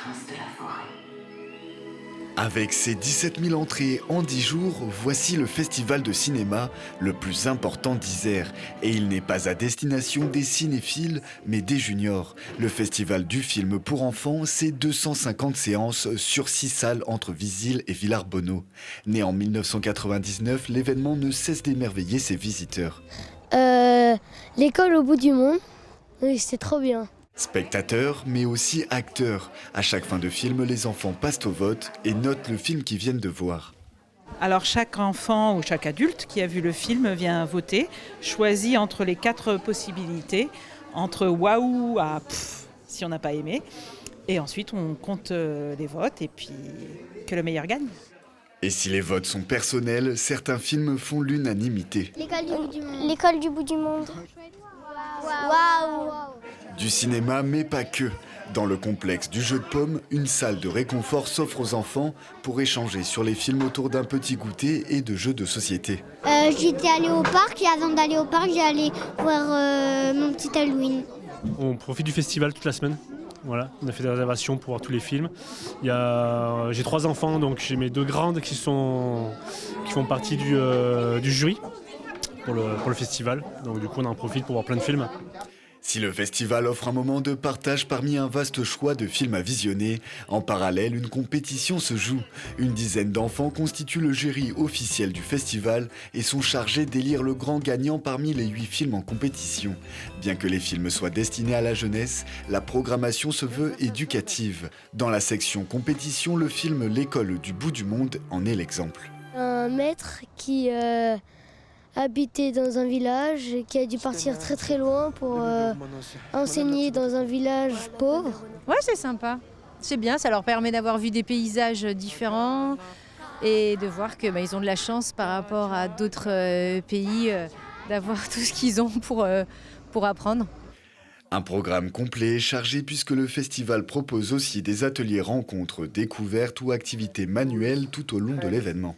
traces de la forêt. Avec ses 17 000 entrées en 10 jours, voici le festival de cinéma le plus important d'Isère. Et il n'est pas à destination des cinéphiles, mais des juniors. Le festival du film pour enfants, c'est 250 séances sur 6 salles entre Visil et Villars-Bonneau. Né en 1999, l'événement ne cesse d'émerveiller ses visiteurs. L'école au bout du monde, oui, c'est trop bien. Spectateurs, mais aussi acteurs. À chaque fin de film, les enfants passent au vote et notent le film qu'ils viennent de voir. Alors chaque enfant ou chaque adulte qui a vu le film vient voter, choisit entre les 4 possibilités, entre waouh à pff, si on n'a pas aimé. Et ensuite on compte les votes et puis que le meilleur gagne. Et si les votes sont personnels, certains films font l'unanimité. L'école du bout du monde. Waouh. Du cinéma, mais pas que. Dans le complexe du jeu de paume, une salle de réconfort s'offre aux enfants pour échanger sur les films autour d'un petit goûter et de jeux de société. J'étais allée au parc et avant d'aller au parc, j'ai allé voir mon petit Halloween. On profite du festival toute la semaine. Voilà, on a fait des réservations pour voir tous les films. J'ai 3 enfants, donc j'ai mes 2 grandes qui font partie du jury pour le festival. Donc du coup, on en profite pour voir plein de films. Si le festival offre un moment de partage parmi un vaste choix de films à visionner, en parallèle, une compétition se joue. Une dizaine d'enfants constituent le jury officiel du festival et sont chargés d'élire le grand gagnant parmi les 8 films en compétition. Bien que les films soient destinés à la jeunesse, la programmation se veut éducative. Dans la section compétition, le film L'école du bout du monde en est l'exemple. Un maître qui habitait dans un village et qui a dû partir très très loin pour enseigner dans un village pauvre. Ouais, c'est sympa. C'est bien, ça leur permet d'avoir vu des paysages différents et de voir que ils ont de la chance par rapport à d'autres pays d'avoir tout ce qu'ils ont pour apprendre. Un programme complet et chargé puisque le festival propose aussi des ateliers rencontres, découvertes ou activités manuelles tout au long de l'événement.